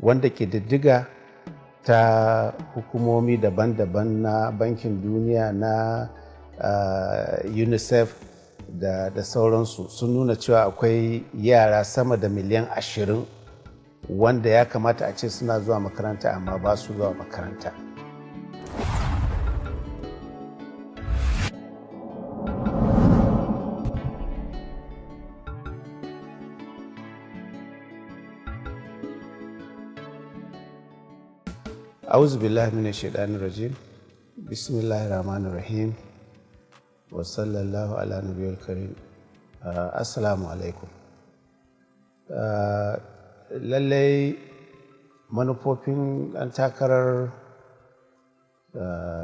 wanda ke diddiga ta hukumomi daban-daban na bankin duniya na unicef da sauransu sun nuna cewa akwai yara sama da miliyan 20 wanda ya kamata a ce suna zuwa makaranta amma ba su zuwa makaranta. A'udhu billahi minash shaitanir rajim. Bismillahir rahmanir rahim. Wa sallallahu ala nabiyil karim. Assalamu alaikum. Lallai manufofin ɗan takarar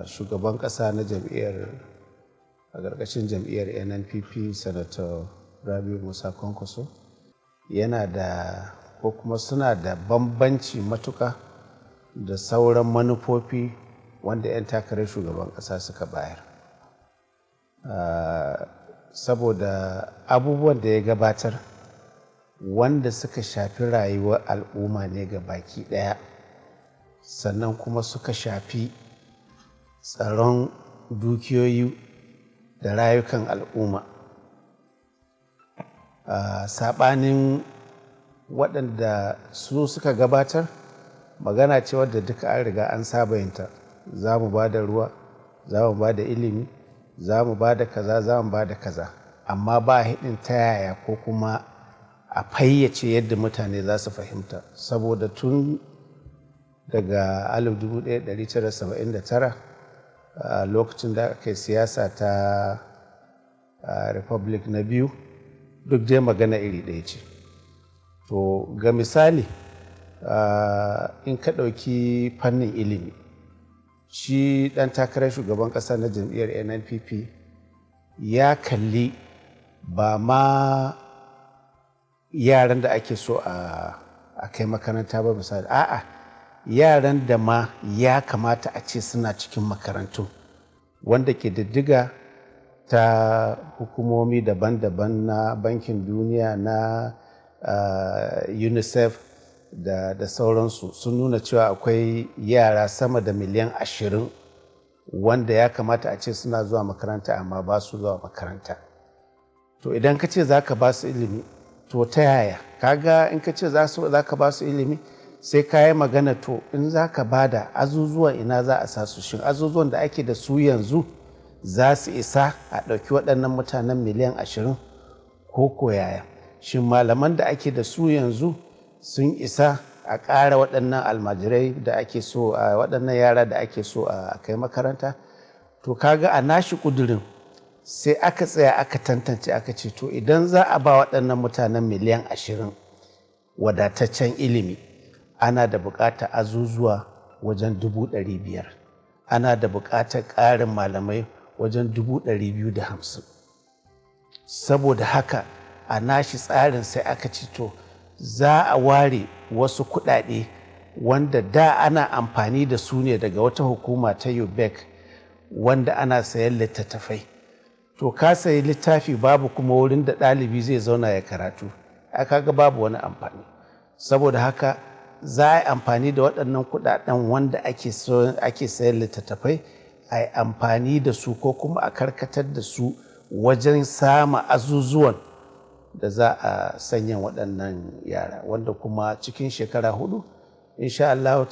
shugaban ƙasa na jam'iyyar a ƙarƙashin jam'iyyar NNPP Senator Rabiu Musa Kwankwaso yana da ko kuma suna da bambanci matuƙa da sauran manufofi wanda 'yan takarar shugaban ƙasa suka bayar. Saboda abubuwan da ya gabatar wanda suka shafi rayuwar al'umma ne ga baki ɗaya, sannan kuma suka shafi tsaron dukiyoyi da rayukan al'umma. Saɓanin waɗanda su suka gabatar magana ce wadda duka an riga an saba yinta. Za mu ba da ruwa, za mu ba da ilimi, za mu ba da kaza, za mu ba da kaza, amma ba hidin ta yaya ko kuma a fayyace yadda mutane za su fahimta. Saboda tun daga 1979 lokacin da aka yi siyasa ta republic na biyu, duk dai magana iri ɗaya ce. To ga misali, in ka ɗauki fannin ilimi, shi ɗan takarar shugaban ƙasa na jam'iyyar NNPP ya kalli ba ma yaran da ake so a kai makaranta ba misali, a'a yaran da ma ya kamata a ce suna cikin makarantu, wanda ke diddiga ta hukumomi daban-daban na bankin duniya na unicef da sauransu sun nuna cewa akwai yara sama da miliyan 20 wanda ya kamata a ce suna zuwa makaranta amma ba su zuwa makaranta. To idan ka ce za ka ba su ilimi, to ta yaya? Kaga in ka ce za ka ba su ilimi sai ka yi magana, to in za ka ba da azuzuwan ina za a sa su? Shin azuzuwan da ake da su yanzu za su isa a ɗauki waɗannan mutanen miliyan 20 ko yaya? Shin malaman da ake da su yanzu sun isa a ƙara waɗannan almajirai da ake so, a waɗannan yara da ake so a kai makaranta? To kaga a nashi ƙudurin sai aka tsaya aka tantance aka ce, to idan za a ba waɗannan mutanen miliyan 20 wadataccen ilimi, ana da buƙatar azuzuwa wajen 500,000, ana da buƙatar ƙarin malamai wajen 250,000. Saboda haka a nashi tsarin sai aka ce, to za a ware wasu kuɗaɗe wanda da ana amfani da su ne daga wata hukuma ta UBEC wanda ana sayan littattafai. To ka sayi littafi babu kuma wurin da ɗalibi zai zauna ya karatu, aka ga babu wani amfani. Saboda haka za a yi amfani da waɗannan kuɗaɗen wanda ake sayan littattafai, a yi amfani da su ko kuma a karkatar da su wajen sama azuzuwan da za a sanya waɗannan yara, wanda kuma cikin shekara 4 insha Allah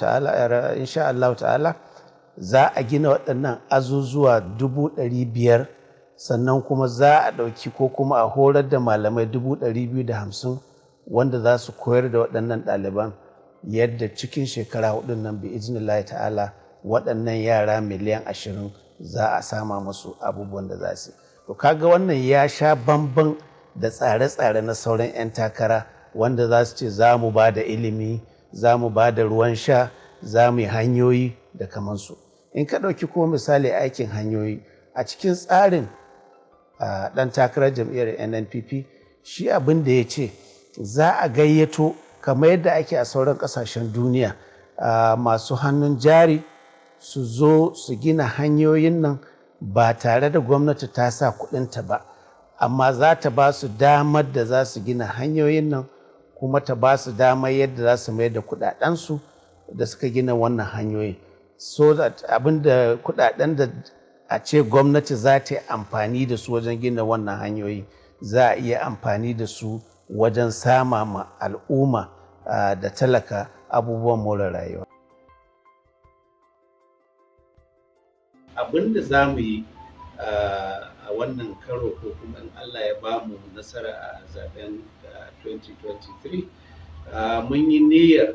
ta'ala za a gina waɗannan azuzuwa 500,000, sannan kuma za a ɗauki ko kuma a horar da malamai 250 wanda za su koyar da waɗannan ɗaliban yadda cikin shekara 4 nan bi iznillahi ta'ala waɗannan yara miliyan 20 za a sama musu abubuwan da za su. To kaga wannan ya sha bamban da tsare-tsare na sauran 'yan takara wanda za su ce za mu ba da ilimi, za mu ba da ruwan sha, za mu yi hanyoyi da kamansu. In ka ɗauki ko misali aikin hanyoyi a cikin tsarin ɗan takarar jam'iyyar NNPP, shi abin da ya ce za a gayyato kamar yadda ake a sauran ƙasashen duniya masu hannun jari su zo su gina hanyoyin nan ba tare da gwamnati ta sa kuɗinta ba, amma za ta ba su damar da za su gina hanyoyin nan kuma ta ba su damar yadda za su mayar da kuɗaɗensu da suka gina wannan hanyoyi, so that abinda kuɗaɗen da a ce gwamnati za ta yi amfani da su wajen gina wannan hanyoyi za a iya amfani da su wajen sama ma al'umma da talaka abubuwan more rayuwa. Abin da za mu yi a wannan karo ko kuma in Allah ya ba mu nasara a zaben 2023, mun yi niyyar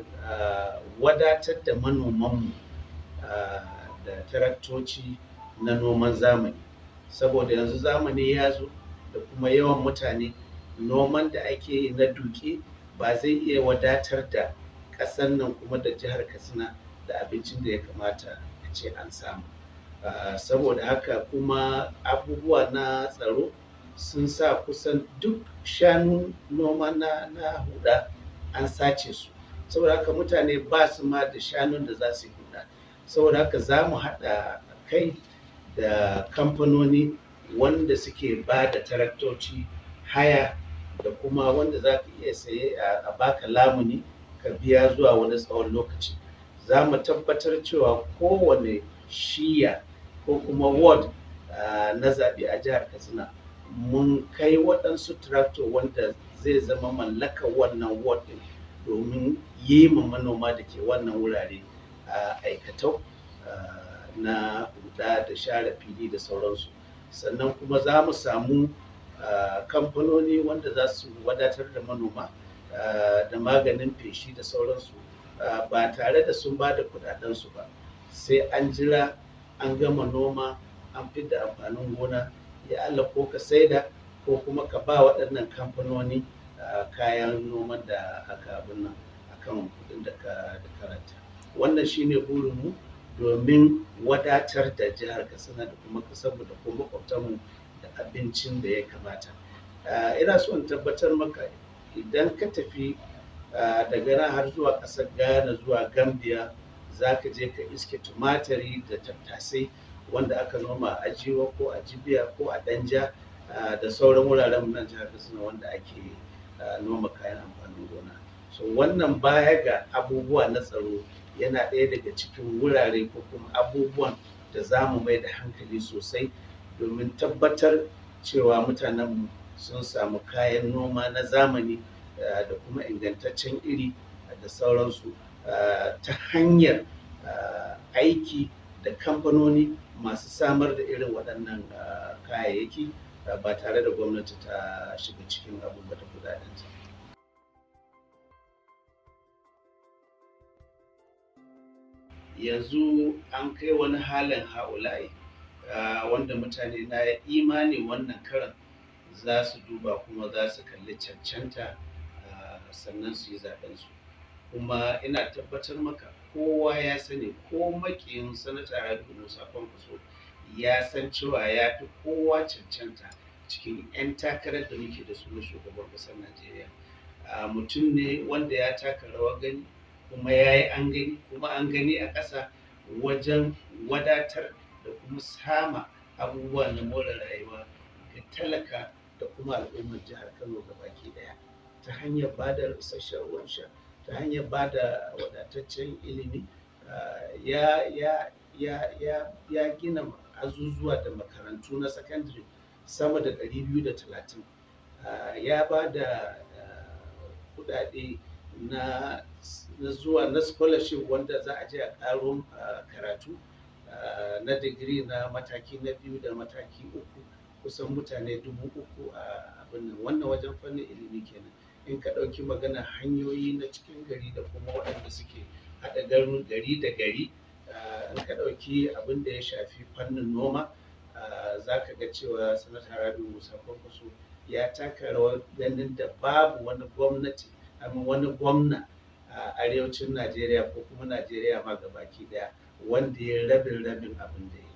wadatar da manomanmu da taraktoci na noman zamani, saboda yanzu zamani ya zo da kuma yawan mutane, noman da ake yi na duke ba zai iya wadatar da ƙasar nan kuma da jihar Katsina da abincin da ya kamata a ce an samu. Saboda haka kuma abubuwa na tsaro sun sa kusan duk shanun noma na huɗa an sace su, saboda haka mutane ba su ma da shanun da za su yi huɗa. Saboda haka za mu haɗa kai da kamfanoni wanda suke ba da taraktoci haya da kuma wanda za ka iya saye a baka lamuni ka biya zuwa wani tsawon lokaci. Za mu tabbatar cewa kowane shiya ko kuma ward na zaɓe a jihar Katsina mun kai waɗansu tractor wanda zai zama mallakar wannan ward ɗin domin yi ma manoma da ke wannan wurare aikatau na huɗa da share fili da sauransu. Sannan kuma za mu samu kamfanoni wanda za su wadatar da manoma da maganin feshi da sauransu ba tare da sun ba da kuɗaɗensu ba, sai an jira an gama noma an fidda amfanin gona, ya Allah ko ka saida ko kuma ka ba waɗannan kamfanoni kayan noman da aka abin nan akan kuɗin da ka karanta. Wannan shine burinmu domin wadatar da jihar Katsina da kuma ƙasarmu da kuma maƙwabtanmu da abincin da ya kamata. Ina so in tabbatar maka idan ka tafi daga nan har zuwa ƙasar Ghana zuwa Gambia, za ka je ka iske tumatiri da tattasai wanda aka noma a Ajiwa ko a Jibiya ko a Danja da sauran wuraren nan jihar Katsina wanda ake noma kayan amfanin gona. So wannan baya ga abubuwa na tsaro yana ɗaya daga cikin wurare ko kuma abubuwan da za mu mai da hankali sosai domin tabbatar cewa mutanenmu sun samu kayan noma na zamani da kuma ingantaccen iri da sauransu ta hanyar aiki da kamfanoni masu samar da irin waɗannan kayayyaki ba tare da gwamnati ta shiga cikin abubuwa da kuɗaɗenta. Yanzu an kai wani halin ha'ula'i wanda mutane na yi imani wannan karan za su duba kuma za su kalli cancanta sannan su yi zaɓensu. Kuma ina tabbatar maka kowa ya sani, ko maƙiyin sanata Rabi'u Musa Kwankwaso ya san cewa ya fi kowa cancanta cikin 'yan takarar da muke da su na shugaban ƙasar Najeriya. Mutum ne wanda ya taka rawar gani kuma ya yi an gani, kuma an gani a ƙasa wajen wadatar da kuma sama abubuwa na more rayuwa ga talaka da kuma al'ummar jihar Kano gabaki ɗaya, ta hanyar ba da isasshen ruwan sha, ta hanyar ba da wadataccen ilimi, ya gina azuzuwa da makarantu na sakandare sama da 230, ya ba da kuɗaɗe na zuwa na scholarship wanda za a je a ƙaro karatu na digiri na mataki na 2 da mataki 3, kusan mutane 3,000 a abin nan. Wannan wajen fannin ilimi kenan. In ka ɗauki magana hanyoyi na cikin gari da kuma waɗanda suke haɗa gari da gari, in ka ɗauki abin da ya shafi fannin noma, za ka ga cewa sanata Rabi'u Musa Kwankwaso ya taka rawar ganin da babu wani gwamnati wani gwamna a arewacin Najeriya ko kuma Najeriya ma gabaki ɗaya wanda ya rabin abin da ya yi.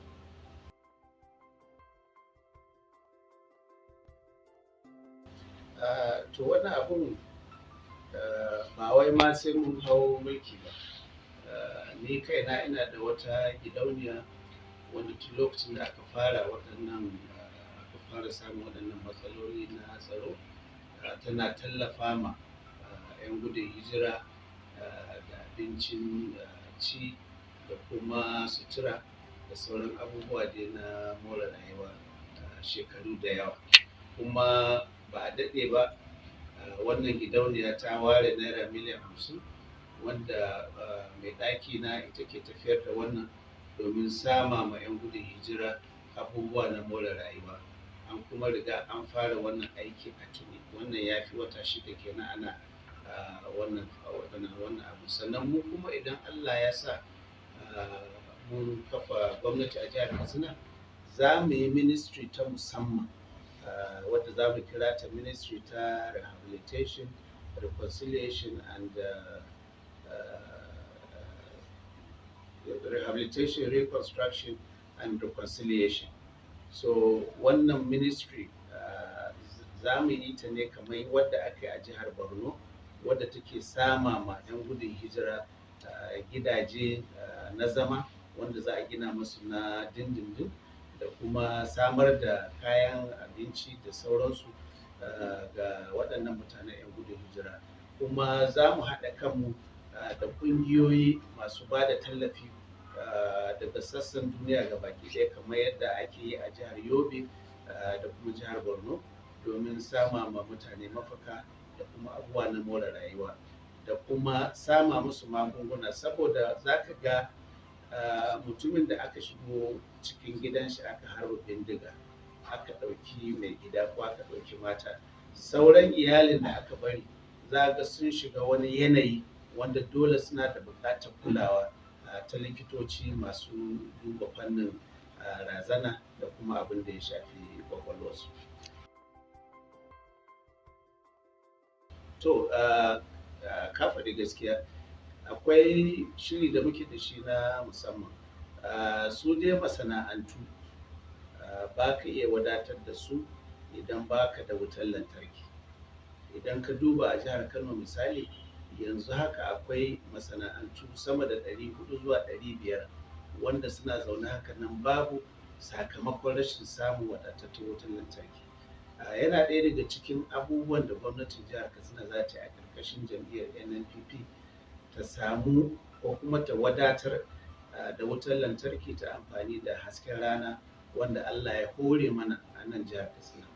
To wannan abun ba wai ma sai mun hau mulki ba. Ni kaina ina da wata gidauniya wanda tun lokacin da aka fara samun waɗannan matsaloli na tsaro, tana tallafa ma 'yan gudun hijira da abincin ci da kuma sutura da sauran abubuwa dai na more rayuwa shekaru da yawa. Kuma ba a daɗe ba wannan gidauniya ta ware naira miliyan 50 wanda mai ɗaki na ita ke tafiyar da wannan domin sama ma 'yan gudun hijira abubuwa na more rayuwa. An kuma riga an fara wannan aiki a tuni, wannan ya fi wata 6 kenan ana wannan abu. Sannan mu kuma idan Allah ya sa mun kafa gwamnati a jihar Katsina, za mu yi ministry ta musamman wadda za mu kira ta ministry ta rehabilitation, reconciliation and rehabilitation, reconstruction and reconciliation. So wannan ministry za mu yi ta ne kamar wadda aka yi a jihar Borno, wadda take sama ma 'yan gudun hijira gidaje na zama wanda za a gina musu na dindindin da kuma samar da kayan abinci da sauransu ga waɗannan mutanen 'yan gudun hijira. Kuma za mu haɗa kanmu da ƙungiyoyi masu ba da tallafi daga sassan duniya gabaki ɗaya kamar yadda ake yi a jihar Yobe da kuma jihar Borno domin sama ma mutane mafaka da kuma abubuwa na more rayuwa da kuma sama musu magunguna, saboda za ka ga mutumin da aka shigo cikin gidan shi aka harba bindiga, aka ɗauki mai gida ko aka ɗauki mata, sauran iyalin da aka bari za ga sun shiga wani yanayi wanda dole suna da buƙatar kulawa ta likitoci masu duba fannin razana da kuma abin da ya shafi kwakwalwarsu. To, ka faɗi gaskiya, akwai shiri da muke da shi na musamman. Su dai masana'antu ba ka iya wadatar da su idan ba ka da wutar lantarki. Idan ka duba a jihar Kano misali, yanzu haka akwai masana'antu sama da 400 zuwa 500 wanda suna zaune haka nan babu sakamakon rashin samun wadatattun wutar lantarki. Yana ɗaya daga cikin abubuwan da gwamnatin jihar Katsina za ta yi a ƙarƙashin jam'iyyar NNPP, ta samu ko kuma ta wadatar da wutar lantarki ta amfani da hasken rana wanda Allah ya hore mana a nan jihar Katsina.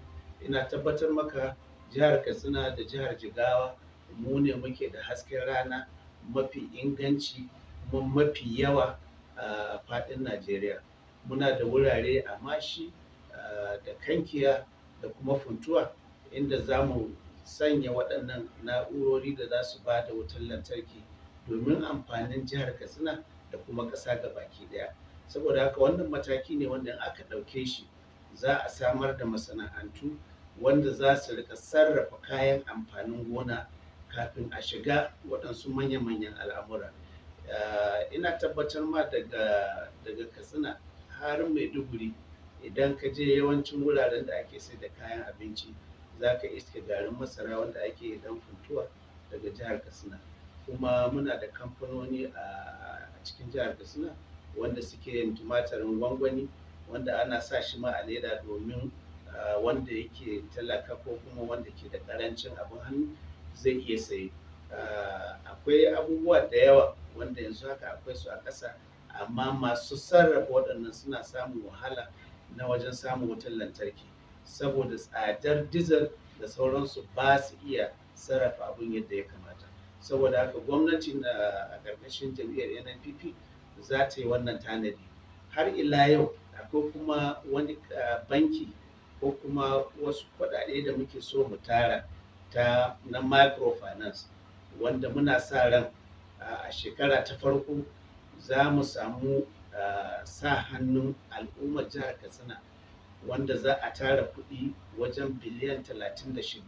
Ina tabbatar maka jihar Katsina da jihar Jigawa mu ne muke da hasken rana mafi inganci kuma mafi yawa a faɗin Najeriya. Muna da wurare a Mashi da Kankiya da kuma Funtuwa inda za mu sanya waɗannan na'urori da za su ba da wutar lantarki domin amfanin jihar Katsina da kuma ƙasa gabaki ɗaya. Saboda haka wannan mataki ne wanda in aka ɗauke shi za a samar da masana'antu wanda za su rika sarrafa kayan amfanin gona kafin a shiga waɗansu manya-manyan al'amura. Ina tabbatar ma daga Katsina har Maiduguri, idan ka je yawancin wuraren da ake sai da kayan abinci za ka iske garin masara wanda ake yi dan Funtuwa daga jihar Katsina. Kuma muna da kamfanoni a cikin jihar Katsina wanda suke yin tumatirin gwangwani wanda ana sa shi ma a leda domin wanda yake talaka ko kuma wanda ke da ƙarancin abin hannu zai iya saye. Akwai abubuwa da yawa wanda yanzu haka akwai su a ƙasa, amma masu sarrafa waɗannan suna samun wahala na wajen samun wutar lantarki saboda tsadar dizal da sauransu, ba su iya sarrafa abin yadda ya kamata. Saboda haka gwamnati a ƙarƙashin jam'iyyar NNPP za ta yi wannan tanadi. Har ila yau akwai kuma wani banki ko kuma wasu kuɗaɗe da muke so mu tara na microfinance, wanda muna sa ran a shekara ta farko za mu samu sa hannun al'ummar jihar Katsina wanda za a tara kuɗi wajen biliyan 36.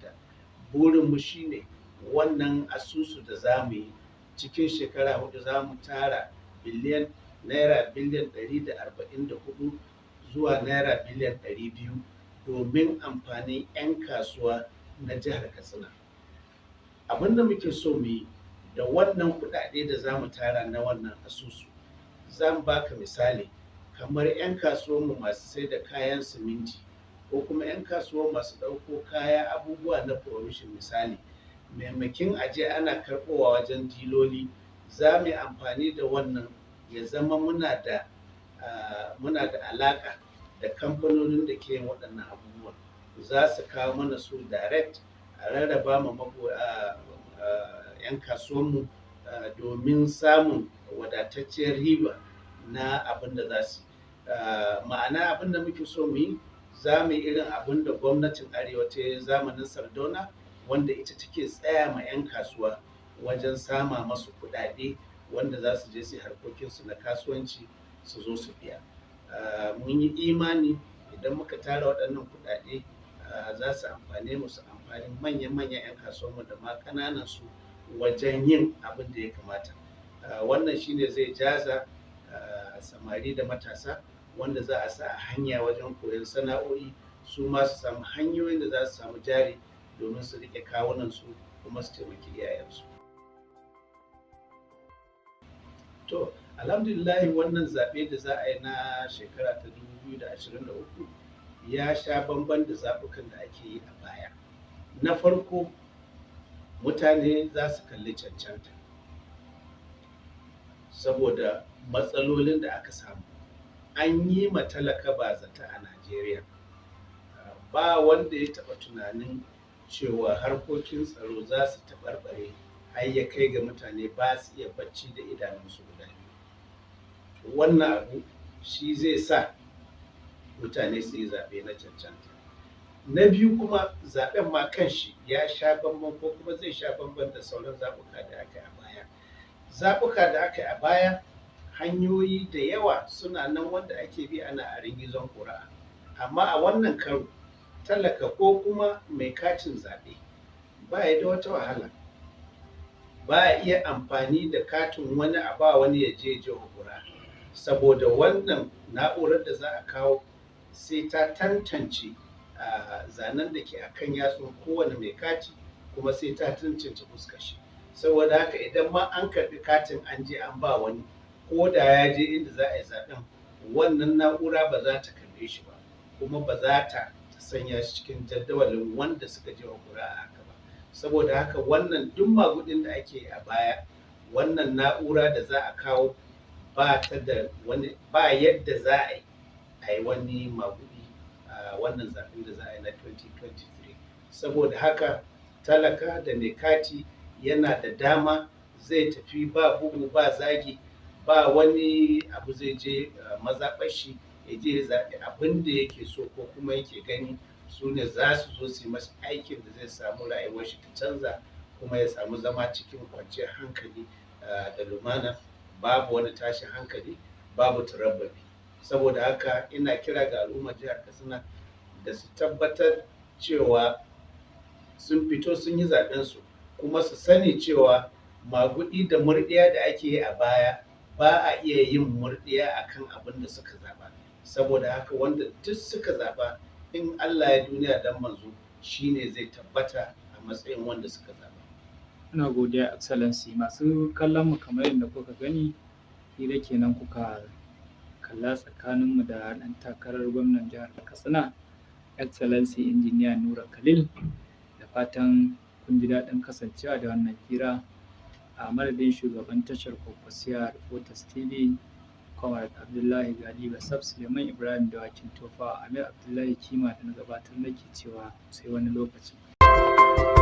Burinmu shine wannan asusu da za mu yi cikin shekara 4 za mu tara naira biliyan 144 zuwa naira biliyan 200 domin amfanin 'yan kasuwa na jihar Katsina. Abin da muke so mu yi da wannan kuɗaɗe da za mu tara na wannan asusu, zan baka misali kamar 'yan kasuwanmu masu sai da kayan siminti ko kuma 'yan kasuwa masu ɗauko kaya abubuwa na provision misali, maimakin aje ana karɓowa wajen diloli, za mu yi amfani da wannan ya zama muna da alaƙa da kamfanonin da ke yin waɗannan abubuwan, za su kawo mana su direct a rarraba ma 'yan kasuwanmu domin samun wadatacciyar riba na abin da za su yi. Ma'ana abin da muke so mu yi, za mu yi irin abin da gwamnatin Arewa ta yi zamanin Sardauna, wanda ita take tsaya ma 'yan kasuwa wajen sama masu kuɗaɗe wanda za su je su yi harkokinsu na kasuwanci su zo su biya. Mun yi imani idan muka tara waɗannan kuɗaɗe za su amfane mu, su amfani manyan 'yan kasuwanmu da ma ƙananan su wajen yin abin da ya kamata. Wannan shine zai jaza samari da matasa wanda za a sa a hanya wajen koyon sana'o'i, su ma su samu hanyoyin da za su samu jari domin su riƙe kawunansu kuma su taimaki iyayensu. To, alhamdulillahi wannan zaɓe da za a yi na shekara ta 2023 ya sha bamban da zaɓukan da ake yi a baya. Na farko, mutane za su kalli cancanta, saboda matsalolin da aka samu. An yi ma talaka bazata a Najeriya. Ba wanda ya taɓa tunanin cewa harkokin tsaro za su taɓarɓare har ya kai ga mutane ba su iya bacci da idanunsu guda biyu. Wannan abu shi zai sa mutane su yi zaɓe na cancanta. Na biyu kuma, zaɓen ma kanshi ya sha bamban ko kuma zai sha bamban da sauran zaɓuka da aka yi a baya. Zaɓuka da aka yi a baya, hanyoyi da yawa suna nan wanda ake bi ana aringizon ƙuri'a. Amma a wannan karo, talaka ko kuma mai katin zaɓe ba ya da wata wahala. Ba a iya amfani da katin wani a ba wani ya je jefa ƙuri'a, saboda wannan na'urar da za a kawo sai ta tantance zanen da ke akan yatsun kowane mai kati, kuma sai ta tantance fuskar shi. Saboda haka idan ma an karɓi katin an je an ba wani, ko da ya je inda za a yi zaɓen, wannan na'ura ba za ta karɓe shi ba, kuma ba za ta sanya shi cikin jadawalin wanda suka jefa ƙuri'a haka ba. Saboda haka wannan duk magudin da ake a baya, wannan na'ura da za a kawo ba yadda za a yi wani magudi a wannan zaɓen da za a yi na 2023. Saboda haka talaka da mai kati yana da dama, zai tafi ba bugu ba zagi, ba wani abu, zai je mazaɓar shi ya je ya zaɓi abin da yake so ko kuma yake gani su ne za su zo su yi masa aikin da zai samu rayuwar shi ta canza, kuma ya samu zama cikin kwanciyar hankali da lumana, babu wani tashin hankali, babu turabbabi. Saboda haka ina kira ga al'ummar jihar Katsina da su tabbatar cewa sun fito sun yi zaɓensu, kuma su sani cewa magudi da murɗiya da ake yi a baya ba a iya yin murɗiya akan abin da suka zaɓa. Saboda haka wanda duk suka zaɓa, in Allah ya duniya dan manzo, shine zai tabbata a matsayin wanda suka zaɓa. Ina godiya Excellency. Masu kallon mu, kamar yadda kuka gani, hira kenan kuka kalla tsakaninmu da ɗan takarar gwamnan jihar Katsina, Excellency Injiniya Nura Khalil. Da fatan kun ji daɗin kasancewa da wannan hira. A madadin shugaban tashar Kwankwaso Reporters TV, Comrade Abdullahi Gali Basab, Suleiman Ibrahim Dawakin Tofa, Amir Abdullahi Kima da na gabatar nake cewa sai wani lokaci.